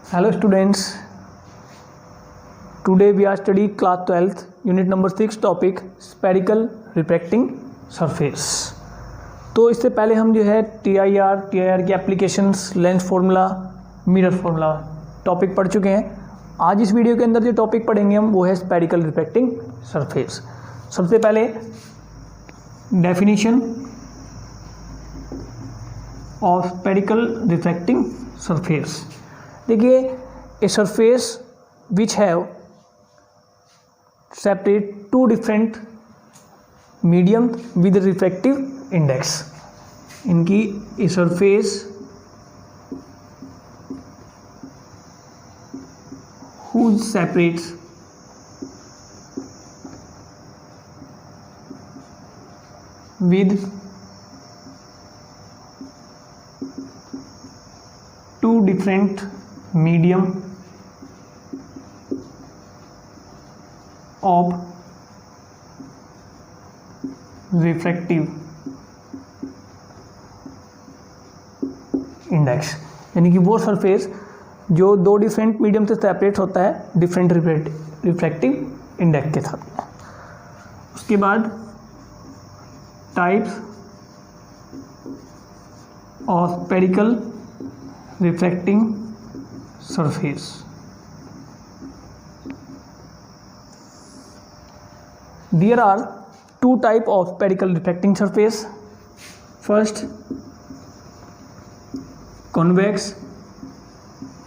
Hello students, today we are studying class 12th unit number 6 topic spherical refracting surface। तो इससे पहले हम जो है TIR की applications, lens formula, mirror formula topic पढ़ चुके हैं। आज इस वीडियो के अंदर जो टॉपिक पढ़ेंगे हम वो है स्फेरिकल रिफ्रैक्टिंग सरफेस। सबसे पहले definition of spherical refracting surface. देखिए, a surface which have separate two different medium with refractive index. इनकी a surface whose separates with two different medium of refractive index, यानी कि वो सरफेस जो दो different medium से सेपरेट होता है डिफरेंट रिफ्रैक्टिव इंडेक्स के साथ। उसके बाद types of spherical refracting surface. There are two types of spherical refracting surface. First, convex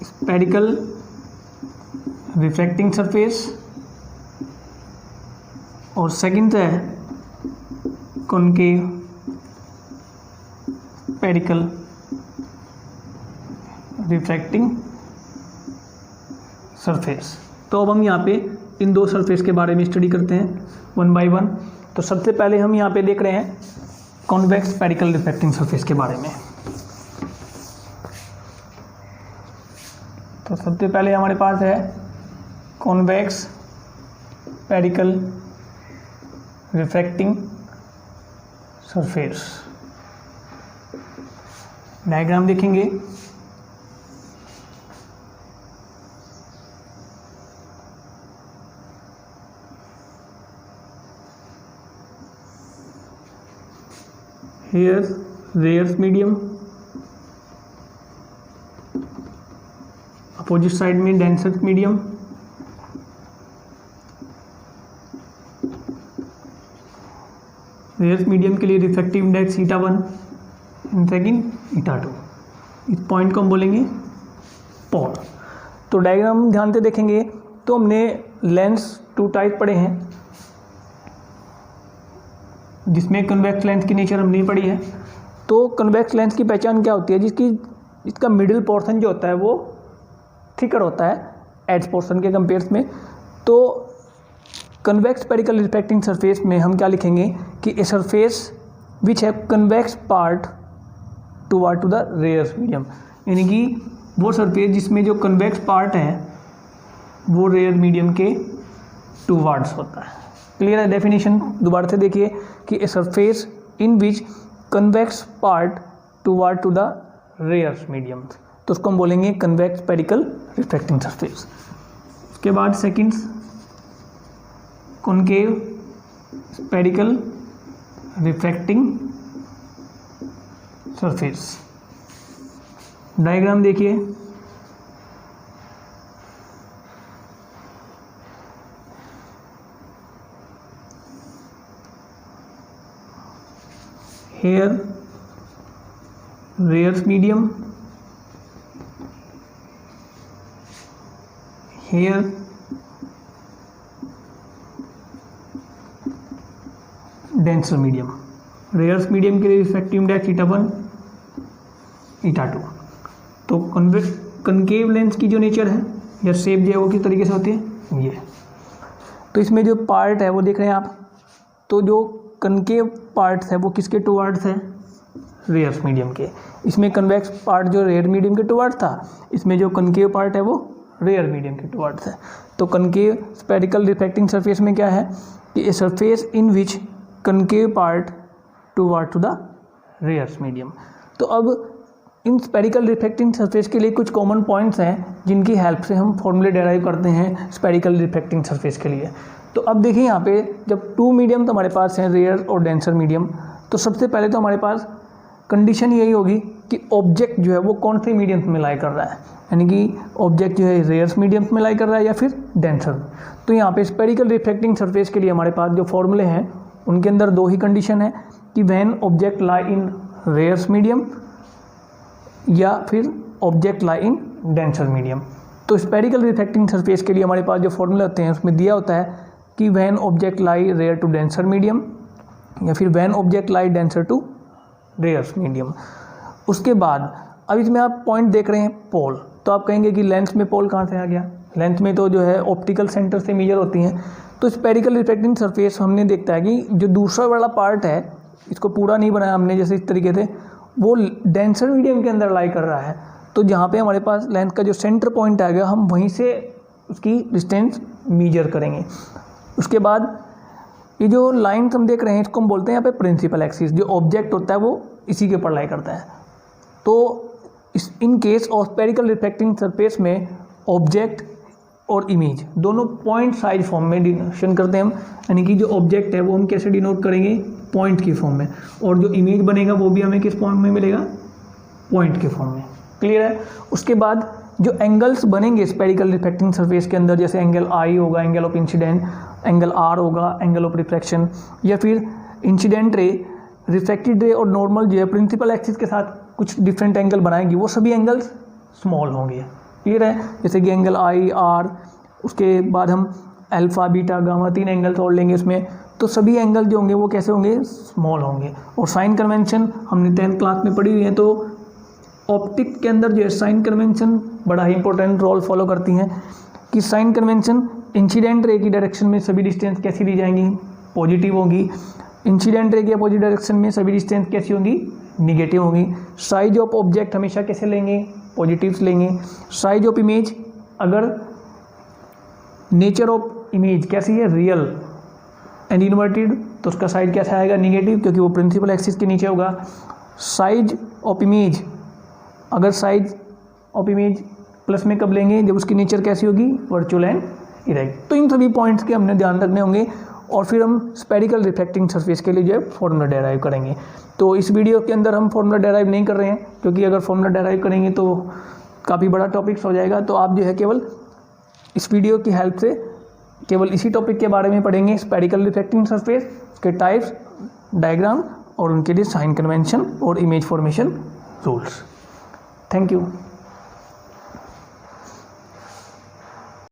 spherical refracting surface और सेकंड है concave spherical refracting surface। तो अब हम यहाँ पे इन दो सरफेस के बारे में स्टडी करते हैं वन बाय वन। तो सबसे पहले हम यहाँ पे देख रहे हैं कॉन्वेक्स स्फेरिकल रिफ्रैक्टिंग सरफेस के बारे में। तो सबसे पहले हमारे पास है convex spherical refracting surface. Diagram देखेंगे। Here Rayers medium, opposite side में डेंसर मीडियम। रेयर्स मीडियम के लिए रिफ्रैक्टिव इंडेक्स 𝜃1 एंड सेकंड 𝜃2। इस पॉइंट को हम बोलेंगे पॉल। तो डायग्राम ध्यान से देखेंगे तो हमने लेंस टू टाइप पढ़े हैं, जिसमें कन्वेक्स लेंस की नेचर हम नहीं पढ़ी है। तो कन्वेक्स लेंस की पहचान क्या होती है? जिसका मिडिल पोर्शन जो होता है वो थिकर होता है एज पोर्शन के कंपेयर्स में। तो कन्वेक्स स्फेरिकल रिफ्रैक्टिंग सरफेस में हम क्या लिखेंगे कि ए सरफेस विच है convex part toward to the rarer medium, यानी कि वो सरफेस जिसमें जो कन्वेक्स पार्ट है वो रेयर मीडियम के टुवर्ड्स होता है। क्लियर है? डेफिनेशन दोबारा से देखिए कि a surface in which convex part toward to the rarer medium, तो उसको हम बोलेंगे कन्वेक्स स्फेरिकल रिफ्रैक्टिंग सरफेस। उसके बाद second concave spherical refracting surface. Diagram देखिए। Here Rayers medium, here denser medium। Rayers medium के लिए रिफ्रैक्टिव इंडेक्स 𝜃1 𝜃2। तो कनकेव लेंस की जो नेचर है या शेप जो है वो किस तरीके से होती है ये। तो इसमें जो पार्ट है वो देख रहे हैं आप। तो जो कनकेव पार्ट्स है वो किसके टुवर्ड्स है? रेयर्स मीडियम के। इसमें कन्वेक्स पार्ट जो रेयर मीडियम के टुवर्ड्स था, इसमें जो कनकेव पार्ट है वो रेयर मीडियम के टुवर्ड्स है। तो कनकेव स्फेरिकल रिफ्रैक्टिंग सरफेस में क्या है कि a surface in which concave part toward to the rarer medium. तो अब इन स्पेरिकल रिफ्लेक्टिंग सरफेस के लिए कुछ कॉमन पॉइंट्स हैं जिनकी हेल्प से हम फॉर्मूले डेराइव करते हैं स्पेरिकल रिफ्लेक्टिंग सरफेस के लिए। तो अब देखिए यहाँ पे जब टू मीडियम तो हमारे पास हैं, रेयर और डेंसर मीडियम, तो सबसे पहले तो हमारे पास कंडीशन यही होगी कि ऑब्जेक्ट जो है वो कौन से मीडियम में लाई कर रहा है, यानी कि ऑब्जेक्ट जो है रेयर मीडियम में लाई कर रहा है या फिर डेंसर। तो यहाँ पे स्पेरिकल रिफ्लेक्टिंग सरफेस के लिए हमारे पास जो फॉर्मूले हैं उनके अंदर दो ही कंडीशन है कि when object lie in rare medium या फिर object lie in denser medium. तो स्पेरिकल रिफ्लेक्टिंग सरफेस के लिए हमारे पास जो फॉर्मूले होते हैं उसमें दिया होता है कि when object lie rare to denser medium या फिर when object lie denser to rare medium. उसके बाद अब इसमें आप पॉइंट देख रहे हैं पोल, तो आप कहेंगे कि लेंस में पोल कहाँ से आ गया, लेंस में तो जो है ऑप्टिकल सेंटर से मेजर होती हैं। तो स्पेरिकल रिफ्लेक्टिंग सरफेस हमने देखता है कि जो दूसरा वाला पार्ट है इसको पूरा नहीं बनाया हमने जैसे इस तरीके से, वो डेंसर मीडियम के अंदर लाई कर रहा है। तो जहाँ पे हमारे पास लेंस का जो सेंटर पॉइंट आ गया हम वहीं से उसकी डिस्टेंस मेजर करेंगे। उसके बाद ये जो लाइन हम देख रहे हैं इसको हम बोलते हैं यहाँ पे प्रिंसिपल एक्सिस, जो ऑब्जेक्ट होता है वो इसी के ऊपर लाई करता है। तो इस in case of spherical reflecting surface में ऑब्जेक्ट और इमेज दोनों पॉइंट साइज फॉर्म में डिनोशन करते हैं हम, यानी कि जो ऑब्जेक्ट है वो हम कैसे डिनोट करेंगे, पॉइंट की फॉर्म में, और जो इमेज बनेगा वो भी हमें किस फॉर्म में मिलेगा, पॉइंट के फॉर्म में। क्लियर है। उसके बाद जो एंगल्स बनेंगे स्पेरिकल रिफ्लेक्टिंग सरफेस के अंदर, जैसे एंगल आई होगा, angle of incident, angle R होगा, एंगल ऑफ रिफ्लेक्शन, या फिर इंसिडेंट रे, रिफ्लेक्टेड रे और नॉर्मल जो है प्रिंसिपल एक्सिस के साथ कुछ डिफरेंट एंगल बनाएंगी, वो सभी एंगल्स स्मॉल होंगे। क्लियर है। जैसे कि एंगल आई आर, उसके बाद हम अल्फा बीटा गामा 3 एंगल्स और लेंगे इसमें, तो सभी एंगल जो होंगे वो कैसे होंगे, स्मॉल होंगे। और साइन कन्वेंशन हमने 10th क्लास में पढ़ी हुई है, तो ऑप्टिक के अंदर जो है साइन कन्वेंशन बड़ा ही इंपॉर्टेंट रोल फॉलो करती हैं कि साइन कन्वेंशन इंसिडेंट रे की डायरेक्शन में सभी डिस्टेंस कैसी दी जाएंगी, पॉजिटिव होगी। इंसिडेंट रे की अपोजिट डायरेक्शन में सभी डिस्टेंस कैसी होंगी, निगेटिव होंगी। साइज ऑफ ऑब्जेक्ट हमेशा कैसे लेंगे, पॉजिटिव्स लेंगे। साइज ऑफ इमेज, अगर नेचर ऑफ इमेज कैसी है, रियल एंड इन्वर्टेड, तो उसका साइज कैसा आएगा, निगेटिव, क्योंकि वो प्रिंसिपल एक्सिस के नीचे होगा। साइज ऑफ इमेज, अगर साइज ऑफ इमेज प्लस में कब लेंगे, जब उसकी नेचर कैसी होगी, वर्चुअल एंड इरेक्ट। तो इन सभी पॉइंट्स के हमने ध्यान रखने होंगे और फिर हम स्पेरिकल रिफ्लेक्टिंग सरफेस के लिए जो है फॉर्मूला डेराइव करेंगे। तो इस वीडियो के अंदर हम फॉर्मूला डेराइव नहीं कर रहे हैं, क्योंकि अगर फॉर्मूला डेराइव करेंगे तो काफ़ी बड़ा टॉपिक्स हो जाएगा। तो आप जो है केवल इस वीडियो की हेल्प से केवल इसी टॉपिक के बारे में पढ़ेंगे, स्पेरिकल रिफ्लेक्टिंग सरफेस, उसके टाइप्स, डायग्राम और उनके लिए साइन कन्वेंशन और image formation rules. Thank you.